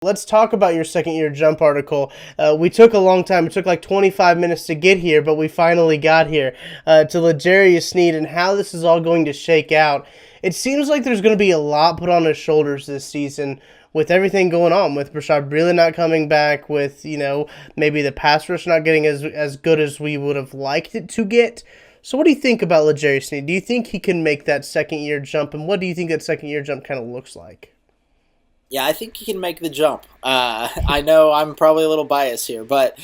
Let's talk about your second year jump article. We took a long time. It took like 25 minutes to get here, but we finally got here to L'Jarius Sneed and how this is all going to shake out. It seems like there's going to be a lot put on his shoulders this season with everything going on, with Bashaud Breeland not coming back, with, maybe the pass rush not getting as good as we would have liked it to get. So what do you think about L'Jarius Sneed? Do you think he can make that second year jump, and what do you think that second year jump kind of looks like? Yeah, I think he can make the jump. I know I'm probably a little biased here, but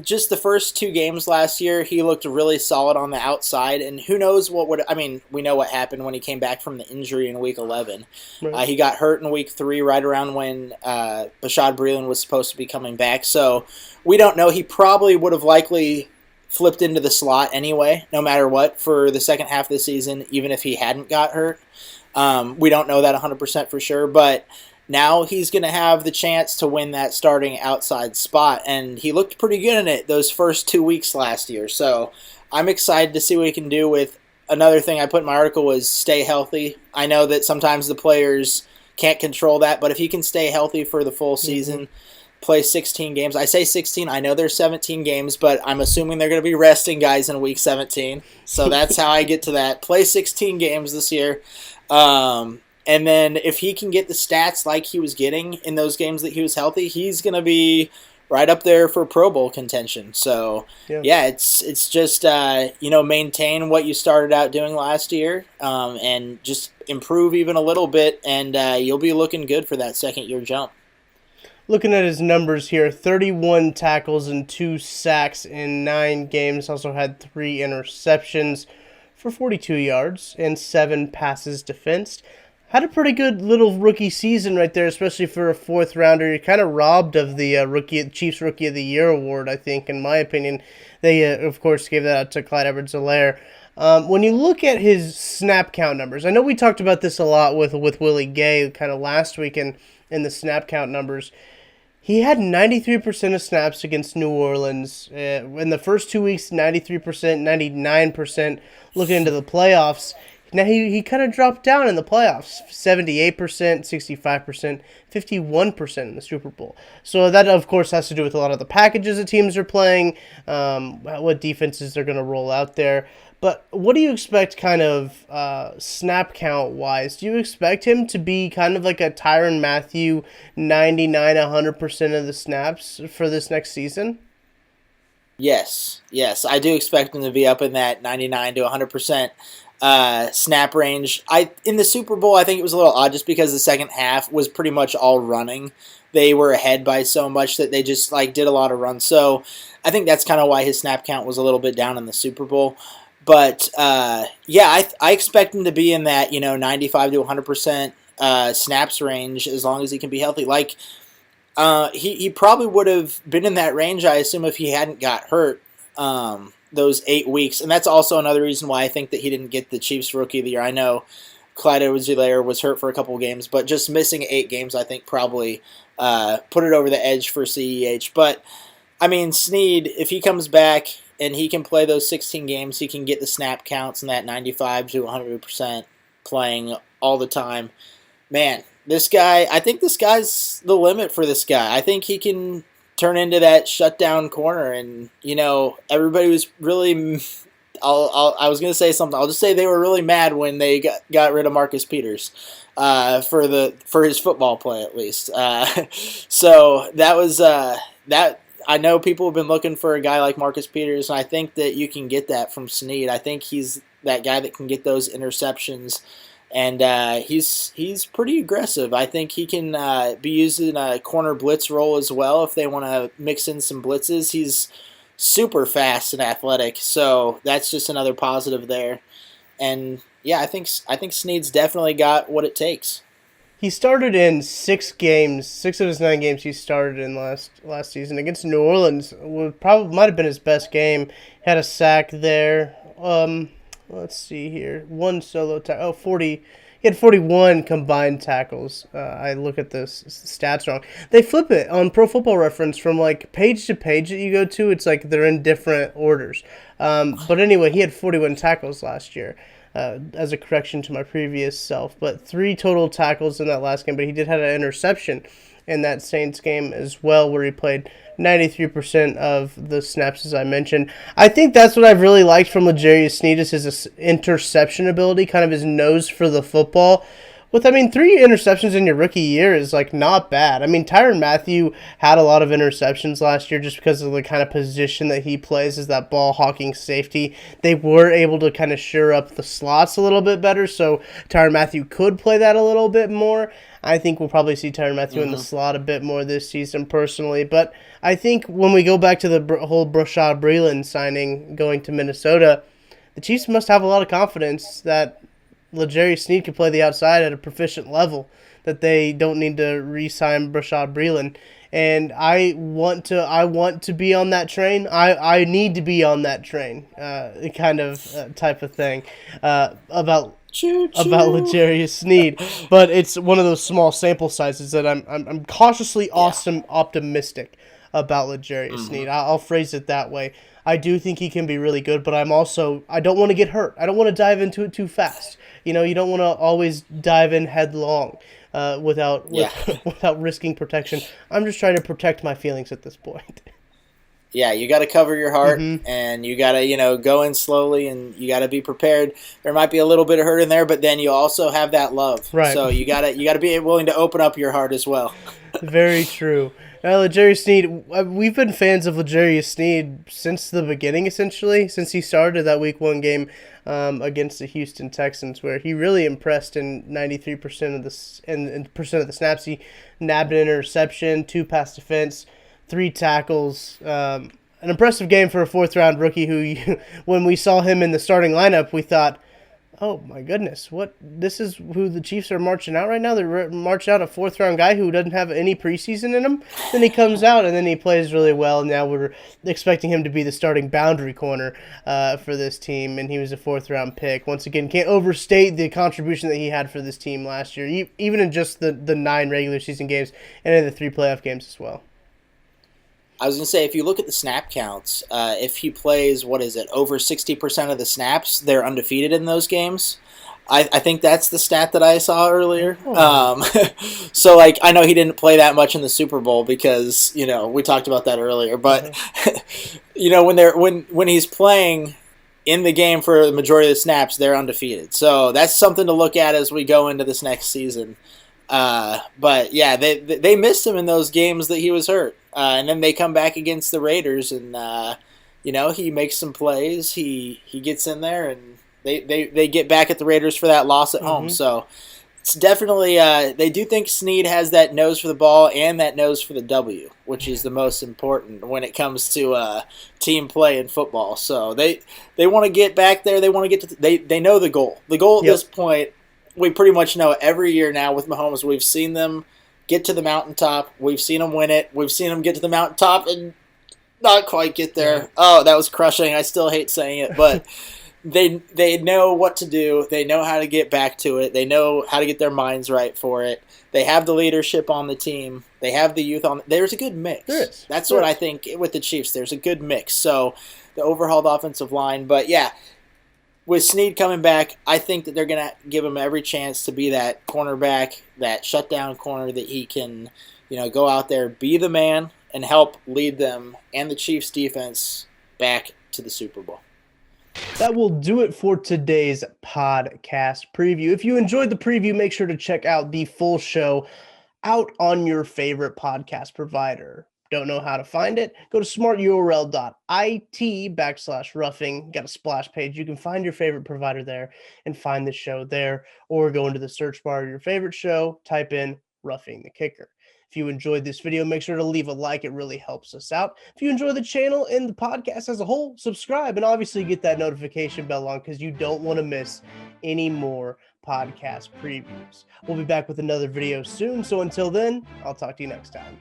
just the first two games last year, he looked really solid on the outside, and who knows what would. I mean, we know what happened when he came back from the injury in Week 11. Right. He got hurt in Week 3, right around when Bashaud Breeland was supposed to be coming back. So we don't know. He probably would have likely flipped into the slot anyway, no matter what, for the second half of the season, even if he hadn't got hurt. We don't know that 100% for sure, but now he's going to have the chance to win that starting outside spot, and he looked pretty good in it those first 2 weeks last year. So I'm excited to see what he can do with. Another thing I put in my article was stay healthy. I know that sometimes the players can't control that, but if he can stay healthy for the full season, play 16 games. I say 16. I know there's 17 games, but I'm assuming they're going to be resting guys in week 17. So that's how I get to that. Play 16 games this year. And then if he can get the stats like he was getting in those games that he was healthy, he's going to be right up there for Pro Bowl contention. So, yeah it's just, maintain what you started out doing last year, and just improve even a little bit, and you'll be looking good for that second year jump. Looking at his numbers here, 31 tackles and 2 sacks in 9 games. Also had 3 interceptions for 42 yards and 7 passes defensed. Had a pretty good little rookie season right there, especially for a fourth rounder. You're kind of robbed of the Chiefs Rookie of the Year award, I think, in my opinion. They, of course, gave that out to Clyde Edwards-Helaire. When you look at his snap count numbers, I know we talked about this a lot with Willie Gay kind of last week in the snap count numbers. He had 93% of snaps against New Orleans. In the first 2 weeks, 93%, 99%. Looking into the playoffs, now he kind of dropped down in the playoffs. 78%, 65%, 51% in the Super Bowl. So that, of course, has to do with a lot of the packages that teams are playing, what defenses they're going to roll out there. But what do you expect kind of snap count-wise? Do you expect him to be kind of like a Tyrann Mathieu, 99, 100% of the snaps for this next season? Yes. I do expect him to be up in that 99 to 100% snap range. In the Super Bowl, I think it was a little odd just because the second half was pretty much all running. They were ahead by so much that they just did a lot of runs. So I think that's kind of why his snap count was a little bit down in the Super Bowl. But, I expect him to be in that, 95 to 100% snaps range as long as he can be healthy. He probably would have been in that range, I assume, if he hadn't got hurt those 8 weeks. And that's also another reason why I think that he didn't get the Chiefs Rookie of the Year. I know Clyde Edwards-Helaire was hurt for a couple of games, but just missing 8 games, I think, probably put it over the edge for CEH. But, Sneed, if he comes back and he can play those 16 games, he can get the snap counts in that 95 to 100% playing all the time. Man, I think this guy's the limit for this guy. I think he can turn into that shutdown corner, and, everybody was really... I was going to say something. I'll just say they were really mad when they got rid of Marcus Peters for his football play, at least. So that was that. I know people have been looking for a guy like Marcus Peters, and I think that you can get that from Sneed. I think he's that guy that can get those interceptions, and he's pretty aggressive. I think he can be used in a corner blitz role as well if they want to mix in some blitzes. He's super fast and athletic, so that's just another positive there. And yeah, I think Sneed's definitely got what it takes. He started in 6 games. 6 of his 9 games he started in last season against New Orleans. Might have been his best game. Had a sack there. Let's see here. 1 solo tackle. 40. He had 41 combined tackles. I look at the stats wrong. They flip it on Pro Football Reference from page to page that you go to. It's like they're in different orders. But anyway, he had 41 tackles last year. As a correction to my previous self, but 3 total tackles in that last game, but he did have an interception. in that Saints game as well, where he played 93% of the snaps, as I mentioned. I think that's what I've really liked from L'Jarius Sneed is his interception ability, kind of his nose for the football. With, 3 interceptions in your rookie year is, not bad. Tyrann Mathieu had a lot of interceptions last year just because of the kind of position that he plays as that ball hawking safety. They were able to kind of shore up the slots a little bit better, so Tyrann Mathieu could play that a little bit more. I think we'll probably see Tyrann Mathieu in the slot a bit more this season personally, but I think when we go back to the whole Brashad Breeland signing going to Minnesota, the Chiefs must have a lot of confidence that L'Jarius Sneed can play the outside at a proficient level, that they don't need to re-sign Brashad Breeland. And I want to be on that train. I need to be on that train, type of thing, about L'Jarius Sneed. But it's one of those small sample sizes that I'm cautiously optimistic about L'Jarius Sneed. I'll phrase it that way. I do think he can be really good, but I don't want to get hurt. I don't want to dive into it too fast. You don't want to always dive in headlong without risking protection. I'm just trying to protect my feelings at this point. Yeah, you got to cover your heart, and you got to, go in slowly, and you got to be prepared. There might be a little bit of hurt in there, but then you also have that love. Right. So you got to be willing to open up your heart as well. Very true. L'Jarius Sneed, we've been fans of L'Jarius Sneed since the beginning, essentially, since he started that Week 1 game against the Houston Texans, where he really impressed in 93% of the snaps. He nabbed an interception, 2 pass defense, 3 tackles. An impressive game for a 4th-round rookie who, when we saw him in the starting lineup, we thought, oh my goodness, this is who the Chiefs are marching out right now? They're marching out a 4th-round guy who doesn't have any preseason in him. Then he comes out and then he plays really well. And now we're expecting him to be the starting boundary corner for this team, and he was a 4th-round pick. Once again, can't overstate the contribution that he had for this team last year, even in just the 9 regular season games and in the 3 playoff games as well. I was going to say, if you look at the snap counts, if he plays, over 60% of the snaps, they're undefeated in those games. I think that's the stat that I saw earlier. So, I know he didn't play that much in the Super Bowl because, we talked about that earlier. But, when he's playing in the game for the majority of the snaps, they're undefeated. So that's something to look at as we go into this next season. But yeah, they missed him in those games that he was hurt, and then they come back against the Raiders, and he makes some plays. He gets in there, and they get back at the Raiders for that loss at home. So it's definitely they do think Sneed has that nose for the ball and that nose for the W, which is the most important when it comes to team play in football. So they want to get back there. They want to get to they know the goal. The goal at this point. We pretty much know every year now with Mahomes. We've seen them get to the mountaintop. We've seen them win it. We've seen them get to the mountaintop and not quite get there. Oh, that was crushing. I still hate saying it, but they know what to do. They know how to get back to it. They know how to get their minds right for it. They have the leadership on the team. They have the youth on. There's a good mix. There is. That's what I think with the Chiefs. There's a good mix. So the overhauled offensive line, but yeah. With Sneed coming back, I think that they're going to give him every chance to be that cornerback, that shutdown corner that he can, go out there, be the man, and help lead them and the Chiefs' defense back to the Super Bowl. That will do it for today's podcast preview. If you enjoyed the preview, make sure to check out the full show out on your favorite podcast provider. Don't know how to find it? Go to smarturl.it/roughing. Got a splash page. You can find your favorite provider there and find the show there, or go into the search bar of your favorite show, type in Roughing the Kicker. If you enjoyed this video, make sure to leave a like. It really helps us out. If you enjoy the channel and the podcast as a whole, subscribe and obviously get that notification bell on because you don't want to miss any more podcast previews. We'll be back with another video soon. So until then, I'll talk to you next time.